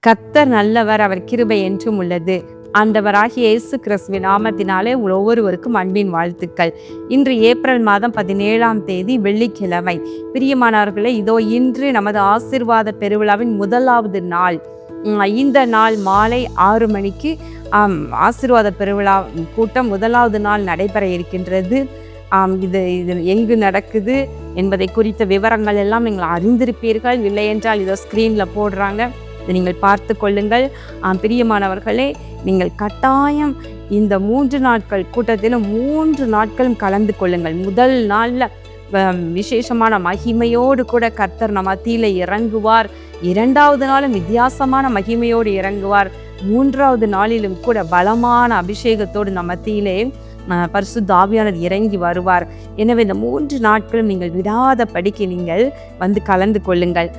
கர்த்தர் நல்லவர், அவர் கிருபை என்றும் உள்ளது. ஆண்டவராகிய இயேசு கிறிஸ்துவின் நாமத்தினாலே உங்கள் ஒவ்வொருவருக்கும் அன்பின் வாழ்த்துக்கள். இன்று ஏப்ரல் மாதம் 17ஆம் தேதி வெள்ளிக்கிழமை. பிரியமானவர்களே, இதோ இன்று நமது ஆசீர்வாத பெருவிழாவின் முதலாவது நாள். இந்த நாள் மாலை 6 மணிக்கு ஆசீர்வாத பெருவிழா கூட்டம் முதலாவது நாள் நடைபெற இருக்கின்றது. இது எங்கு நடக்குது என்பதை குறித்த விவரங்கள் எல்லாம் நீங்கள் அறிந்திருப்பீர்கள். இல்லை என்றால் இதோ ஸ்க்ரீனில் போடுறாங்க, இதை நீங்கள் பார்த்து கொள்ளுங்கள். பிரியமானவர்களே, நீங்கள் கட்டாயம் இந்த 3 நாட்கள் கூட்டத்திலும் 3 நாட்களும் கலந்து கொள்ளுங்கள். முதல் நாளில் விசேஷமான மகிமையோடு கூட கர்த்தர் நம்ம மத்தியில் இறங்குவார். 2வது நாளும் வித்தியாசமான மகிமையோடு இறங்குவார். 3வது நாளிலும் கூட பலமான அபிஷேகத்தோடு நம்ம மத்தியிலே பரிசுத்த ஆவியானவர் இறங்கி வருவார். எனவே இந்த 3 நாட்களும் நீங்கள் விடாத படிக்க நீங்கள் வந்து கலந்து கொள்ளுங்கள்.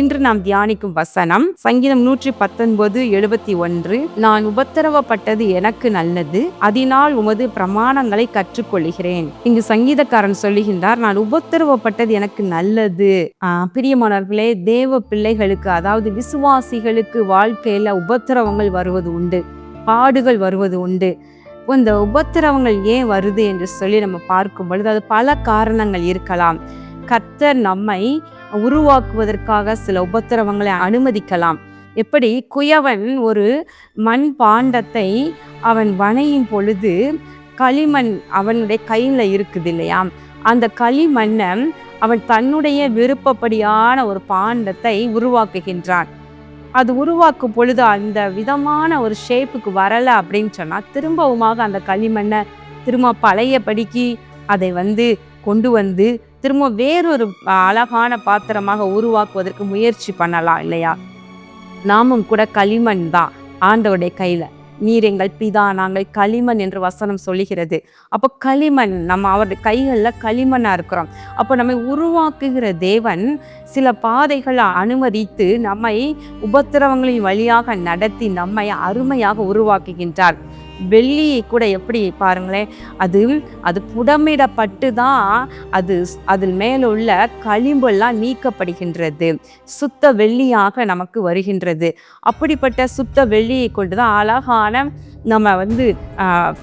இன்று நாம் தியானிக்கும் வசனம் சங்கீதம் 119:71. நான் உபத்திரவப்பட்டது எனக்கு நல்லது, அதனால் உமது பிரமாணங்களை கற்றுக்கொள்கிறேன். இங்கு சங்கீதக்காரன் சொல்லுகின்றார், நான் உபத்திரவப்பட்டது எனக்கு நல்லது. பிரியமானவர்களே, தேவ பிள்ளைகளுக்கு, அதாவது விசுவாசிகளுக்கு வாழ்க்கையில உபத்திரவங்கள் வருவது உண்டு, பாடுகள் வருவது உண்டு. இந்த உபத்திரவங்கள் ஏன் வருது என்று சொல்லி நம்ம பார்க்கும் பொழுது அது பல காரணங்கள் இருக்கலாம். கர்த்தர் நம்மை உருவாக்குவதற்காக சில உபத்திரவங்களை அனுமதிக்கலாம். எப்படி குயவன் ஒரு மண் பாண்டத்தை அவன் வணையும் பொழுது களிமண் அவனுடைய கையில் இருக்குது இல்லையா, அந்த களிமண்ணை அவன் தன்னுடைய விருப்பப்படியான ஒரு பாண்டத்தை உருவாக்குகின்றான். அது உருவாக்கும் பொழுது அந்த விதமான ஒரு ஷேப்புக்கு வரலை அப்படின்னு சொன்னால் திரும்பவுமாக அந்த களிமண்ணை திரும்ப பழையபடிக்கு அதை கொண்டு வந்து திரும்ப வேறொரு அழகான பாத்திரமாக உருவாக்குவதற்கு முயற்சி பண்ணலாம் இல்லையா. நாமும் கூட களிமண் தான் ஆண்டவருடைய கையில். நீர் எங்கள் பிதா, நாங்கள் களிமண் என்று வசனம் சொல்லுகிறது. அப்போ களிமண், நம்ம அவருடைய கைகளில் களிமண்ணாக இருக்கிறோம். அப்போ நம்மை உருவாக்குகிற தேவன் சில பாதைகளை அனுமதித்து நம்மை உபத்திரவங்களின் வழியாக நடத்தி நம்மை அருமையாக உருவாக்குகின்றார். வெள்ளியை கூட எப்படி பாருங்களேன், அது புடமிடப்பட்டு தான் அதில் மேலுள்ள களிம்பெல்லாம் நீக்கப்படுகின்றது, சுத்த வெள்ளியாக நமக்கு வருகின்றது. அப்படிப்பட்ட சுத்த வெள்ளியை கொண்டு தான் அழகான நம்ம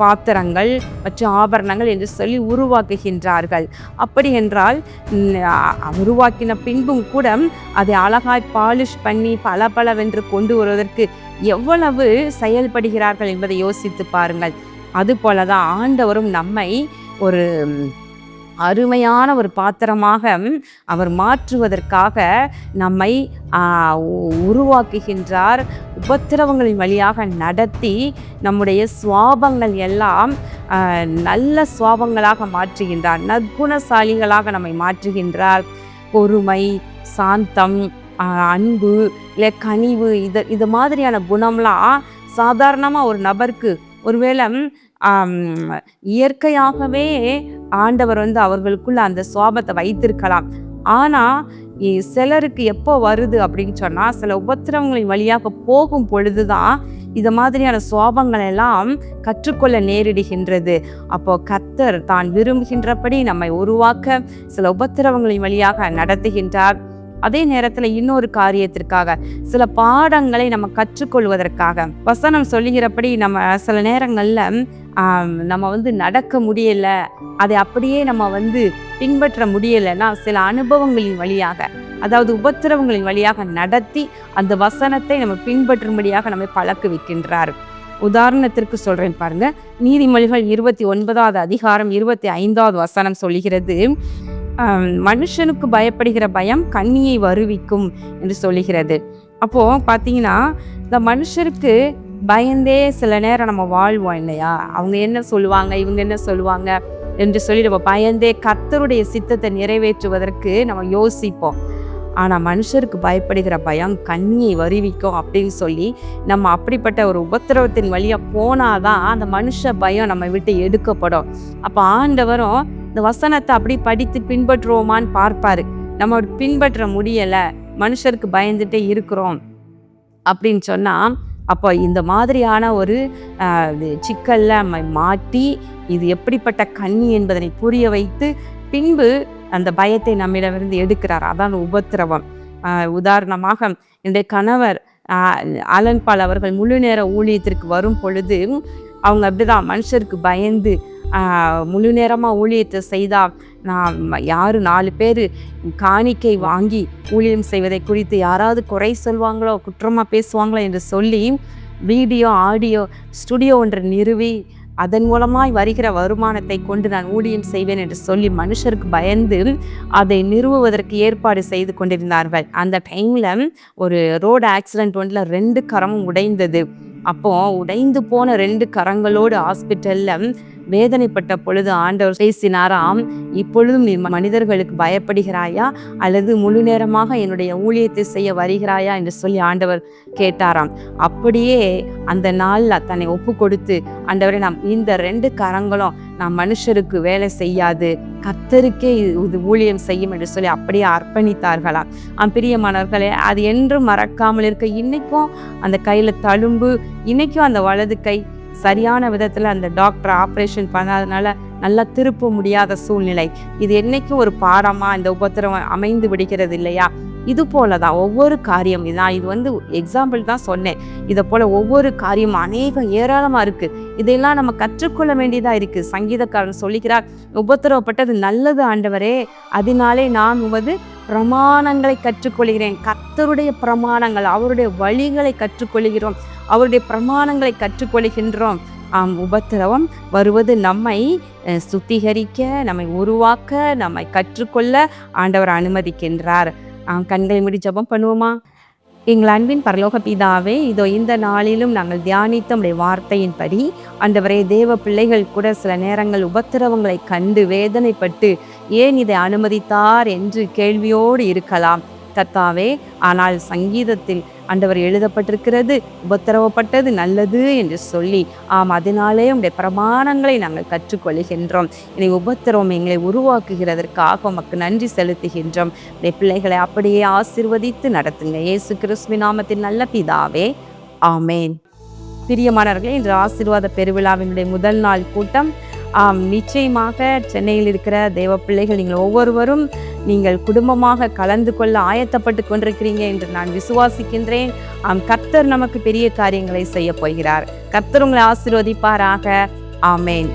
பாத்திரங்கள் மற்றும் ஆபரணங்கள் என்று சொல்லி உருவாக்குகின்றார்கள். அப்படி என்றால் உருவாக்கின பின்பும் கூட அதை அழகாய் பாலிஷ் பண்ணி பளபளவென்று கொண்டு வருவதற்கு எவ்வளவு செயல்படுகிறார்கள் என்பதை யோசித்து பாருங்கள். அதுபோல தான் ஆண்டவரும் நம்மை ஒரு அருமையான ஒரு பாத்திரமாக அவர் மாற்றுவதற்காக நம்மை உருவாக்குகின்றார். உபத்திரவங்களின் வழியாக நடத்தி நம்முடைய சுவாபங்கள் எல்லாம் நல்ல சுவாபங்களாக மாற்றுகின்றார். நற்குணசாலிகளாக நம்மை மாற்றுகின்றார். பொறுமை, சாந்தம், அன்பு, இல்லை கனிவு, இது மாதிரியான குணம்லாம் சாதாரணமாக ஒரு நபருக்கு ஒருவேளை இயற்கையாகவே ஆண்டவர் அவர்களுக்குள்ள அந்த சுவாபத்தை வைத்திருக்கலாம். ஆனால் சிலருக்கு எப்போ வருது அப்படின்னு சொன்னால், சில உபத்திரவங்களின் வழியாக போகும் பொழுதுதான் இது மாதிரியான சுவாபங்கள் எல்லாம் கற்றுக்கொள்ள நேரிடுகின்றது. அப்போ கர்த்தர் தான் விரும்புகின்றபடி நம்மை உருவாக்க சில உபத்திரவங்களின் வழியாக நடத்துகின்றார். அதே நேரத்தில் இன்னொரு காரியத்திற்காக, சில பாடங்களை நம்ம கற்றுக்கொள்வதற்காக. வசனம் சொல்லுகிறபடி நம்ம சில நேரங்களில் நம்ம நடக்க முடியலை, அதை அப்படியே நம்ம பின்பற்ற முடியலைன்னா சில அனுபவங்களின் வழியாக, அதாவது உபத்திரவங்களின் வழியாக நடத்தி அந்த வசனத்தை நம்ம பின்பற்றும்படியாக நம்மை பழக்க வைக்கின்றார். உதாரணத்திற்கு சொல்கிறேன் பாருங்க. நீதிமொழிகள் 29வது அதிகாரம் 25வது வசனம் சொல்லுகிறது, மனுஷனுக்கு பயப்படுகிற பயம் கண்ணியை வருவிக்கும் என்று சொல்லுகிறது. அப்போது பார்த்தீங்கன்னா, இந்த மனுஷருக்கு பயந்தே சில நேரம் நம்ம வாழ்வோம் இல்லையா. அவங்க என்ன சொல்லுவாங்க, இவங்க என்ன சொல்லுவாங்க என்று சொல்லி நம்ம பயந்தே கர்த்தருடைய சித்தத்தை நிறைவேற்றுவதற்கு நம்ம யோசிப்போம். ஆனால் மனுஷருக்கு பயப்படுகிற பயம் கண்ணியை வருவிக்கும் அப்படின்னு சொல்லி நம்ம அப்படிப்பட்ட ஒரு உபத்திரவத்தின் வழியாக போனாதான் அந்த மனுஷ பயம் நம்ம விட்டு எடுக்கப்படும். அப்போ ஆண்டவரும் இந்த வசனத்தை அப்படி படித்து பின்பற்றுவோமான்னு பார்ப்பாரு. நம்ம பின்பற்ற முடியலை, மனுஷருக்கு பயந்துட்டே இருக்கிறோம் அப்படின்னு சொன்னால், அப்போ இந்த மாதிரியான ஒரு சிக்கல்ல நம்ம மாட்டி இது எப்படிப்பட்ட கண்ணி என்பதனை புரிய வைத்து பின்பு அந்த பயத்தை நம்மிடமிருந்து எடுக்கிறார். அதான் உபத்திரவம். உதாரணமாக என்னுடைய கணவர் ஆலன் பால் அவர்கள் முழு நேர ஊழியத்திற்கு வரும் பொழுது அவங்க அப்படிதான் மனுஷருக்கு பயந்து முழு நேரமாக ஊழியத்தை செய்தால் நான் யார் 4 பேர் காணிக்கை வாங்கி ஊழியம் செய்வதை குறித்து யாராவது குறை சொல்வாங்களோ குற்றமாக பேசுவாங்களோ என்று சொல்லி வீடியோ ஆடியோ ஸ்டுடியோ ஒன்று நிறுவி அதன் மூலமாய் வருகிற வருமானத்தை கொண்டு நான் ஊழியம் செய்வேன் என்று சொல்லி மனுஷருக்கு பயந்து அதை நிறுவுவதற்கு ஏற்பாடு செய்து கொண்டிருந்தார்கள். அந்த டைமில் ஒரு ரோடு ஆக்சிடென்ட் ஒன்றில் 2 கரமும் உடைந்தது. அப்போது உடைந்து போன 2 கரங்களோடு ஹாஸ்பிட்டலில் வேதனைப்பட்ட பொழுது ஆண்டவர் பேசினாராம், இப்பொழுதும் நீ மனிதர்களுக்கு பயப்படுகிறாயா அல்லது முழு நேரமாக என்னுடைய ஊழியத்தை செய்ய வருகிறாயா என்று சொல்லி ஆண்டவர் கேட்டாராம். அப்படியே அந்த நாளில் தன்னை ஒப்பு கொடுத்து, ஆண்டவரை நாம் இந்த 2 கரங்களும் நாம் மனுஷருக்கு வேலை செய்யாது கர்த்தருக்கே இது ஊழியம் செய்யும் என்று சொல்லி அப்படியே அர்ப்பணித்தார்களாம். பிரியமானவர்களே, அது என்றும் மறக்காமல் இருக்க இன்னைக்கும் அந்த கையில் தழும்பு, இன்னைக்கும் அந்த வலது கை சரியான விதத்தில் அந்த டாக்டர் ஆப்ரேஷன் பண்ணாதனால நல்லா திருப்ப முடியாத சூழ்நிலை. இது என்னைக்கும் ஒரு பாடமாக இந்த உபத்திரவம் அமைந்து விடுகிறது இல்லையா? இது போல தான் ஒவ்வொரு காரியம். இது எக்ஸாம்பிள் தான் சொன்னேன். இதை போல் ஒவ்வொரு காரியம் ஏராளமாக இருக்குது. இதையெல்லாம் நம்ம கற்றுக்கொள்ள வேண்டியதாக இருக்குது. சங்கீதக்காரன் சொல்லுகிறார், உபத்திரவப்பட்டது நல்லது ஆண்டவரே, அதனாலே நான் உமது பிரமாணங்களை கற்றுக்கொள்கிறேன். கர்த்தருடைய பிரமாணங்கள், அவருடைய வழிகளை கற்றுக்கொள்கிறோம், அவருடைய பிரமாணங்களை கற்றுக்கொள்கின்றோம். உபத்திரவம் வருவது நம்மை சுத்திகரிக்க, நம்மை உருவாக்க, நம்மை கற்றுக்கொள்ள ஆண்டவர் அனுமதிக்கின்றார். கண்களை மூடி ஜெபம் பண்ணுவோமா? எங்கள் அன்பின் பரலோக பிதாவே, இதோ இந்த நாளிலும் நாங்கள் தியானித்த உடைய வார்த்தையின்படி ஆண்டவரே, தேவ பிள்ளைகள் கூட சில நேரங்கள் உபத்திரவங்களை கண்டு வேதனைப்பட்டு ஏன் இதை அனுமதித்தார் என்று கேள்வியோடு இருக்கலாம் கர்த்தாவே. ஆனால் சங்கீதத்தில் ஆண்டவர் எழுதப்பட்டிருக்கிறது, உபத்திரவப்பட்டது நல்லது என்று சொல்லி, அதனாலே உடைய பிரமாணங்களை நாங்கள் கற்றுக்கொள்கின்றோம். இனி உபத்திரவம் எங்களை உருவாக்குகிறதற்காக உமக்கு நன்றி செலுத்துகின்றோம். உடைய பிள்ளைகளை அப்படியே ஆசீர்வதித்து நடத்துங்க. இயேசு கிறிஸ்துவின் நாமத்தில் நல்ல பிதாவே, ஆமேன். பிரியமானவர்களே, இன்று ஆசீர்வாத பெருவிழாவினுடைய முதல் நாள் கூட்டம் நிச்சயமாக சென்னையில் இருக்கிற தேவ பிள்ளைகள் நீங்கள் ஒவ்வொருவரும் நீங்கள் குடும்பமாக கலந்து கொள்ள ஆயத்தப்பட்டு கொண்டிருக்கிறீங்க என்று நான் விசுவாசிக்கின்றேன். கர்த்தர் நமக்கு பெரிய காரியங்களை செய்ய போகிறார். கர்த்தர் உங்களை ஆசீர்வதிப்பாராக. ஆமேன்.